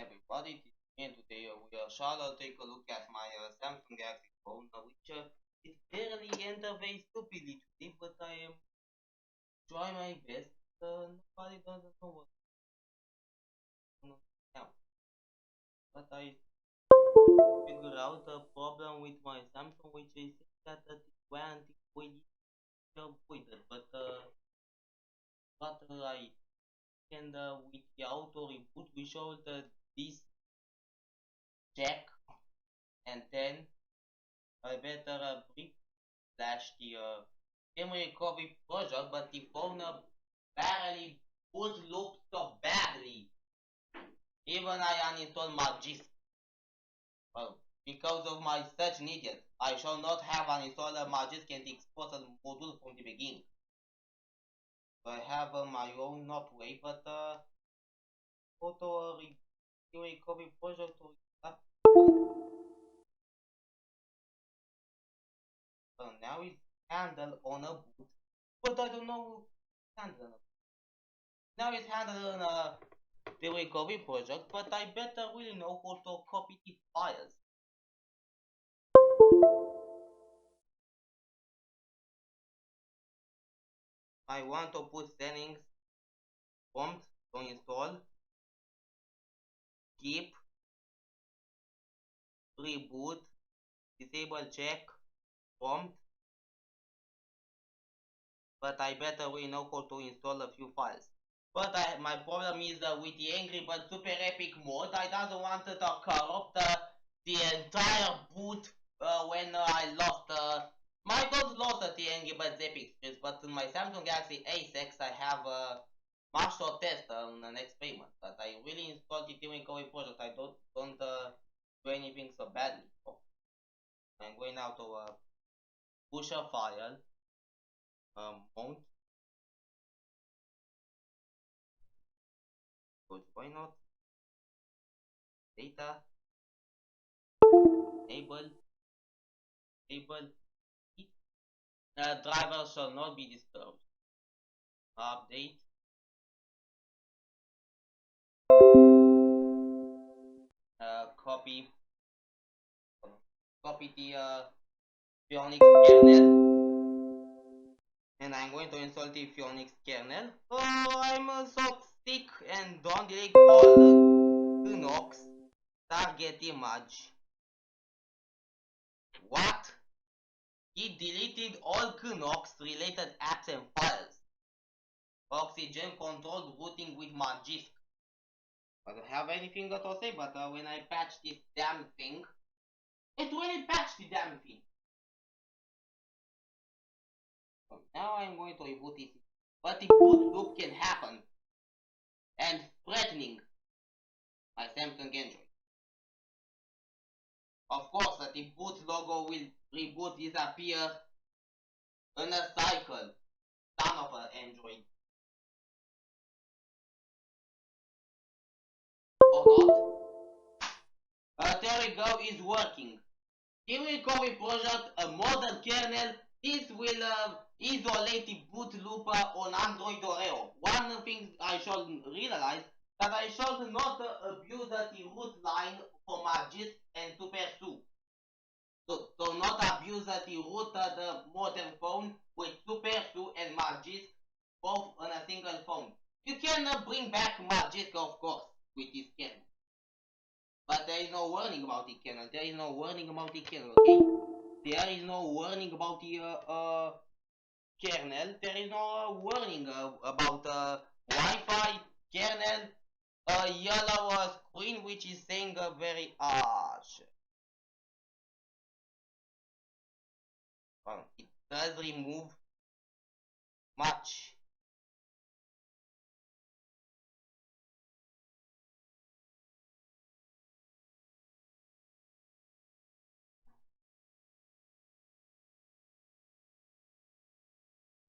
everybody, and today we shall take a look at my Samsung Galaxy phone, which is barely enter very stupidly today, but I am trying my best. Nobody doesn't know what's going on now, but I figure out the problem with my Samsung, which is that it went with avoided, but I can with the auto reboot we showed this check, and then I better reflash the memory recovery project, but the phone barely bootloop so badly. Even I uninstalled my gist. Well, because of my such an idiot, I shall not have uninstalled my gist and export the module from the beginning. So I have my own not way, but auto recovery project to now it's handled on a boot, but I don't know handle. Now it's handled on the recovery project, but I better really know how to copy the files. I want to put settings, prompt to install, keep, reboot, disable check, prompt, but I better really know how to install a few files. But my problem is with the Angry Bird Super Epic mode, I don't want to corrupt the entire boot when I lost my don't lost the Angry Birds Epic Experience, but in my Samsung Galaxy A6 I have master test on the next payment. But I really installed the Team Recovery project. I don't do anything so badly. So I'm going now to push a file, mount, but why not? Data, enable, driver shall not be disturbed. Update. Copy the Phoenix kernel, and I'm going to install the Phoenix kernel. Oh, I'm so sick and don't delete all the Knox target image. What? He deleted all Knox related apps and files. Oxygen controlled routing with my disk. I don't have anything to say, but when I patch this damn thing, it really patched the damn thing. So now I'm going to reboot it. But the boot loop can happen and threatening my Samsung Android. Of course, the boot logo will reboot disappear in a cycle. Son of an Android. Or not. There we go, is working. Here we call a project a modern kernel. This will isolate the boot loop on Android Oreo. One thing I should realize that I should not abuse the root line for Magis and Super. So not abuse the root the modern phone with Super and Magis both on a single phone. You can bring back Magis of course with this kernel. But there is no warning about the kernel. There is no warning about the kernel, okay? There is no warning about the kernel. There is no warning about Wi-Fi kernel yellow screen which is saying very harsh. It does remove much.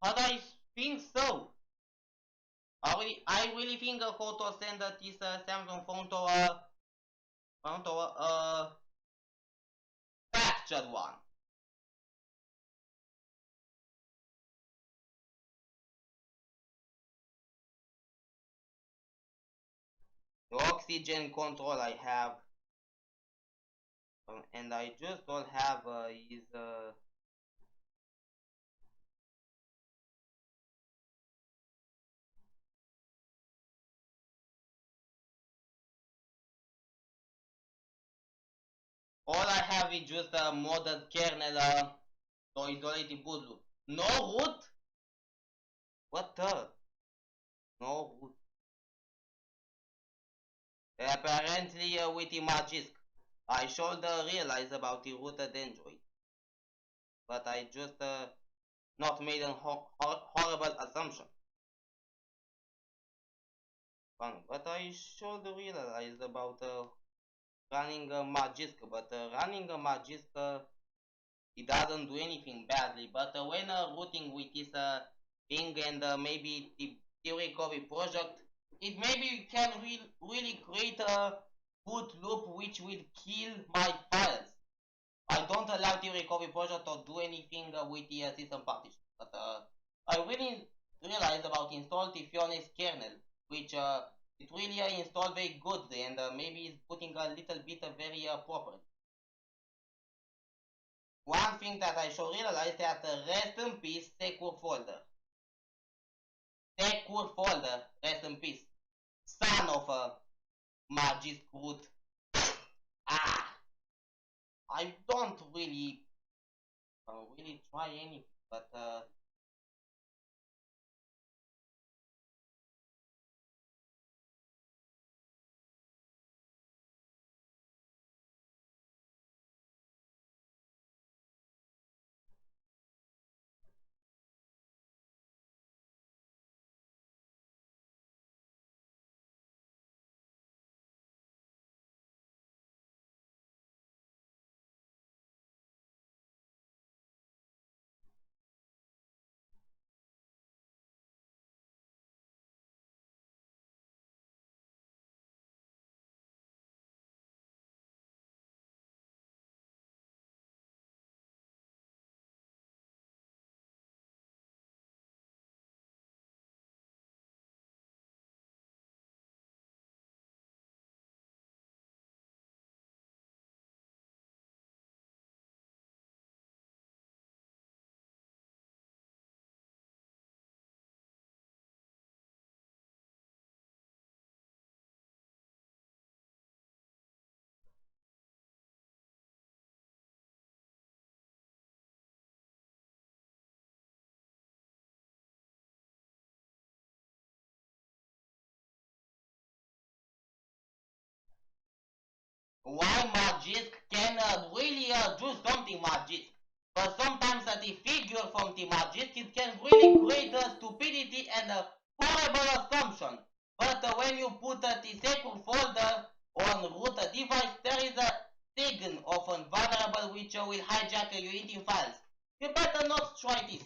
But I think so. I really think how to send this Samsung phone to fractured one. The oxygen control I have, and I just don't have is all I have is just a modded kernel or isolated bootloop. No root? What the? No root. Apparently with images. I should realize about the rooted Android, but I just not made a horrible assumption. But I should realize about running a Magisk, but running a Magisk, it doesn't do anything badly. But when rooting with this thing and maybe the recovery project, it maybe can really create a boot loop which will kill my files. I don't allow the recovery project to do anything with the system partition. But I really realized about install the Fiones kernel, which it really installed very good and maybe is putting a little bit very properly. One thing that I should realize that rest in peace secure folder. Secure folder, rest in peace. Son of a magic root. Ah, I don't really try anything, but why magic can really do something magic. But sometimes the figure from the magic it can really create stupidity and horrible assumption. But when you put the secure folder on root device, there is a signal of a vulnerable which will hijack your Intel files. You better not try this.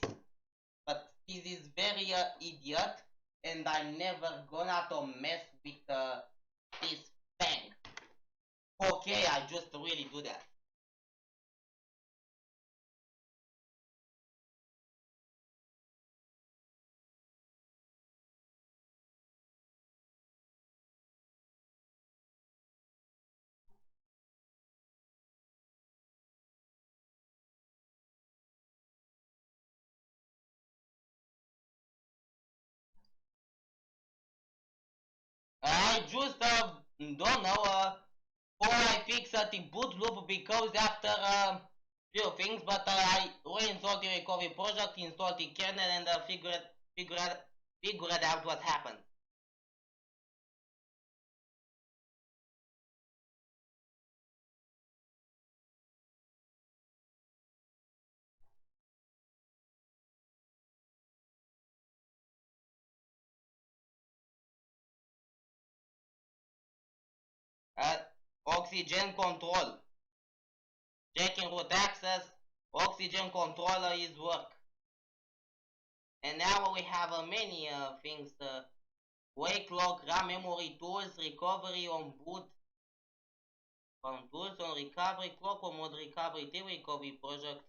But this is very idiot, and I'm never gonna to mess with this thing. Okay, I just really do that. I just don't know how I fix the boot loop because after few things, but I reinstalled the recovery project, installed the kernel, and figured figured out what happened. Uh, Oxygen control, checking root access, oxygen controller is work. And now we have many things. Wake log, RAM memory tools, recovery on boot, tools on recovery, clock on mode recovery, the recovery project.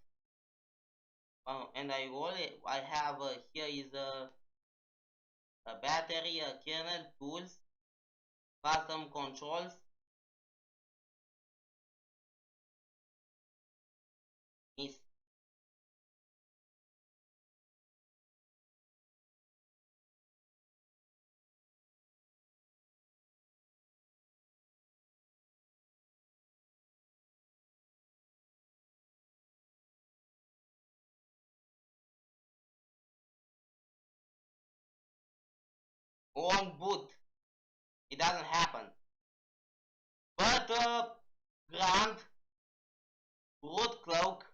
And I have here is a battery, kernel tools, custom controls is on boot. It doesn't happen. But grant root cloak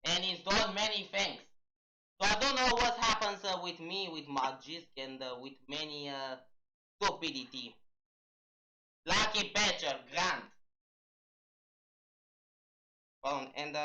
and install many things. So I don't know what happens with me with Magisk and with many stupidity. Lucky patcher, grant. And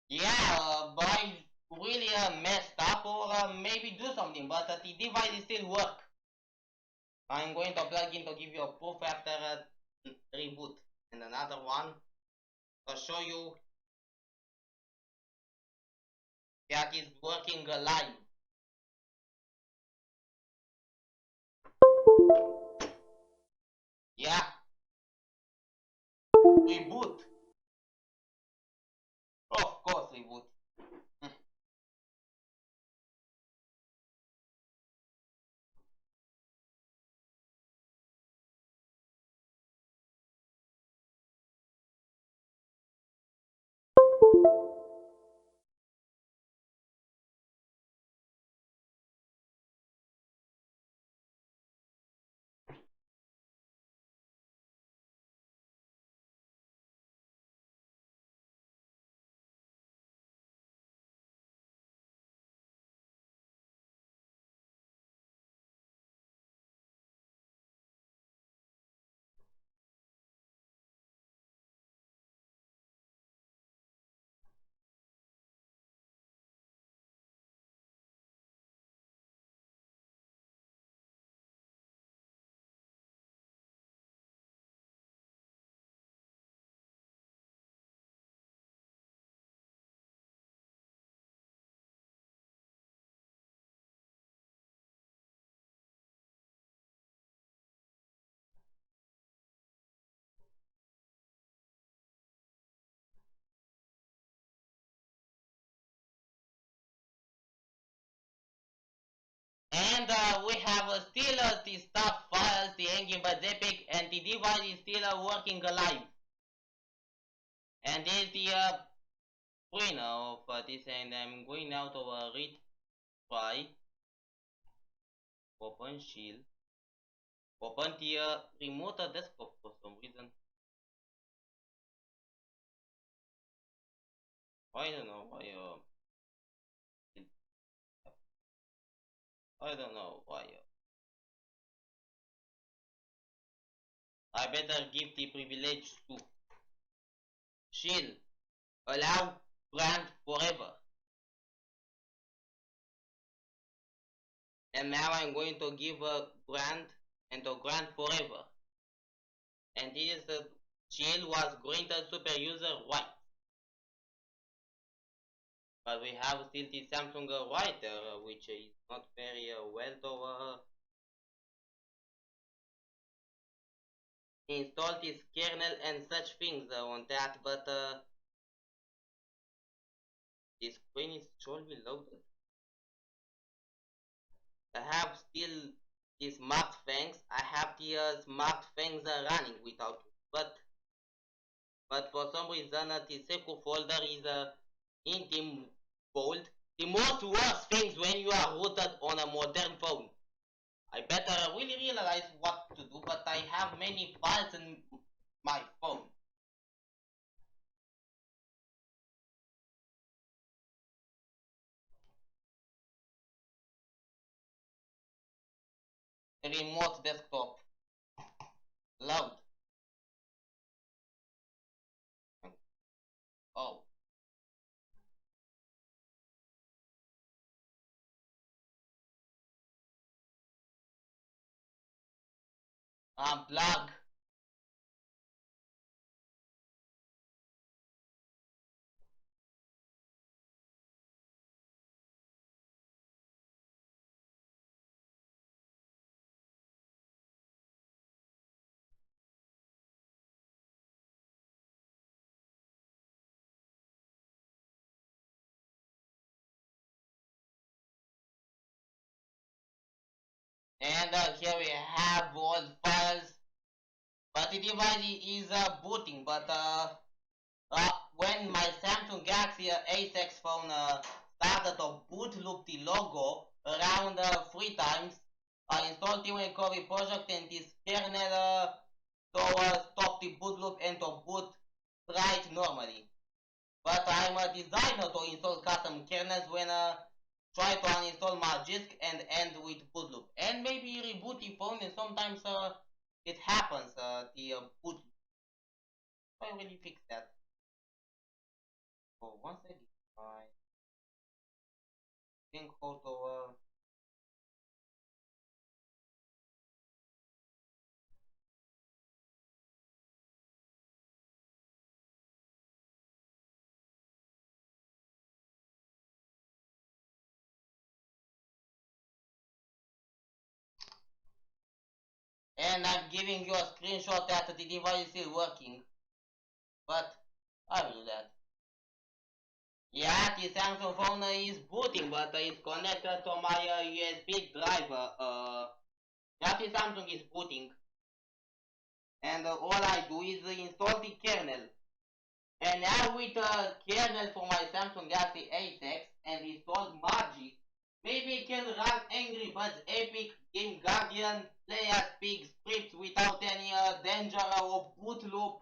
yeah, boy, really messed up or maybe do something, but the device is still work. I'm going to plug in to give you a proof after reboot. And another one to show you that is working live. Yeah, reboot. Of course reboot. And we have still the stop files, the antiviruses, and the device is still working alive. And this is the winner of this, and I'm going now to read try, open shield, open the remote desktop for some reason. I don't know why. I don't know why. I better give the privilege to shield. Allow grant forever. And now I'm going to give a grant and a grant forever. And this is the shield was granted super user right. But we have still the Samsung writer, which is not very well to install this kernel and such things on that, but the screen is surely loaded. I have still the smart things. I have the smart things running without, but for some reason the secure folder is in the bold. The most worst things when you are rooted on a modern phone. I better really realize what to do, but I have many files in my phone. Remote desktop. Loud. Oh. Unplug. And here we have all files. But the device is booting. But when my Samsung Galaxy A6 phone started to boot loop the logo around 3 times, I installed the recovery project and this kernel to stop the boot loop and to boot right normally. But I'm a designer to install custom kernels when try to uninstall my disk and end with boot loop. And maybe reboot the phone and sometimes it happens, the boot loop. So I really fix that. So once again, I think how to and I'm giving you a screenshot that the device is still working. But I will do that. Yeah, the Samsung phone is booting, but it's connected to my USB driver. Yeah, the Samsung is booting, and all I do is install the kernel. And now with kernel for my Samsung Galaxy A6 and installed Magic, maybe I can run Angry Birds Epic, Game Guardian, play as pig scripts without any danger or boot loop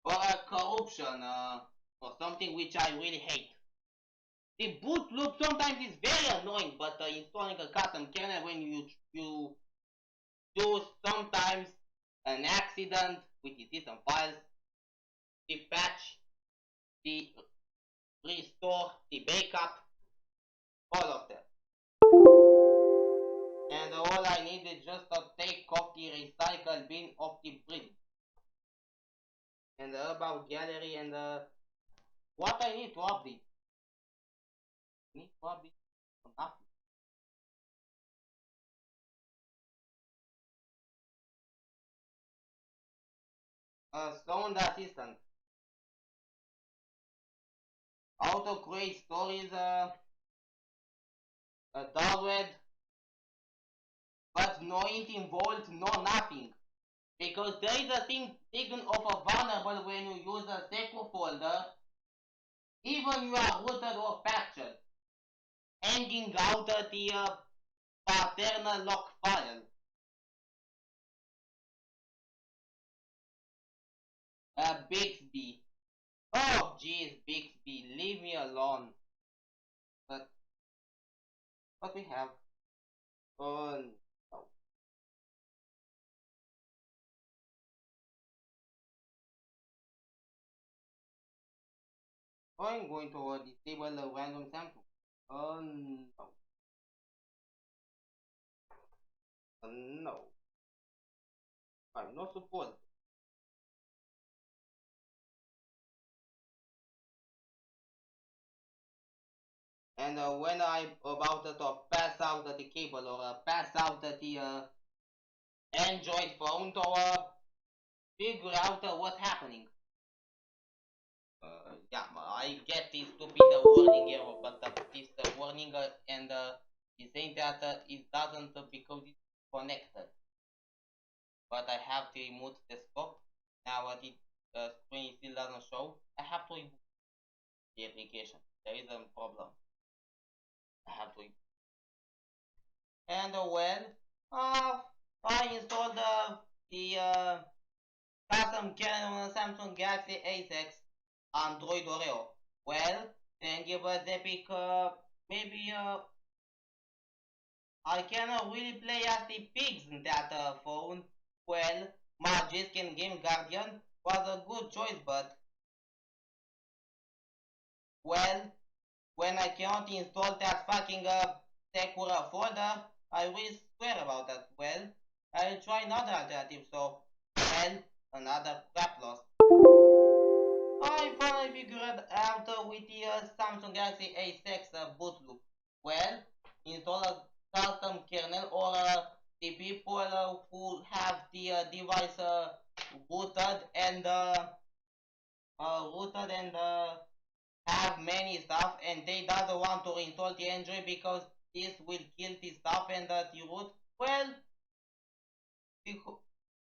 or corruption or something which I really hate. The boot loop sometimes is very annoying, but installing a custom kernel when you do sometimes an accident with the system files, the patch, the restore, the backup, all of that. And all I need is just to take off the recycle bin of the bridge. And about gallery and what I need to update. I need to update nothing. Sound assistant. Auto create stories, download, but no int involved, no nothing. Because there is a thing taken of a vulnerable when you use a secure folder, even you are rooted or patched, hanging out the paternal lock file. Bixby. Oh jeez, Bixby, leave me alone. But what we have? Oh no. I'm going to disable the random sample. Oh no. No. I'm not supposed. And when I'm about to pass out the cable or pass out the Android phone to figure out what's happening. Yeah, I get this stupid warning error, but this warning and is saying that it doesn't because it's connected. But I have to remove the scope. Now the screen still doesn't show. I have to remove the application. There is a problem. I have to. And well, Uh, I installed the custom kernel on a Samsung Galaxy A6 Android Oreo. Well, thank you, but Epic, maybe I cannot really play as the pigs in that phone. Well, Magisk and Game Guardian was a good choice, but well, when I cannot install that fucking Sakura folder, I will swear about that. Well, I'll try another alternative, so, well, another crap loss. I finally figured out with the Samsung Galaxy A6 Bootloop. Well, install a custom kernel or the people who have the device rooted and have many stuff and they doesn't want to install the Android because this will kill the stuff and the root. Well,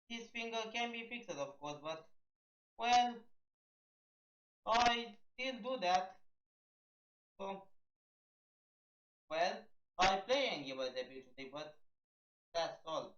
this thing can be fixed of course, but well, I still do that. So well, I play Angry Birds every today, but that's all.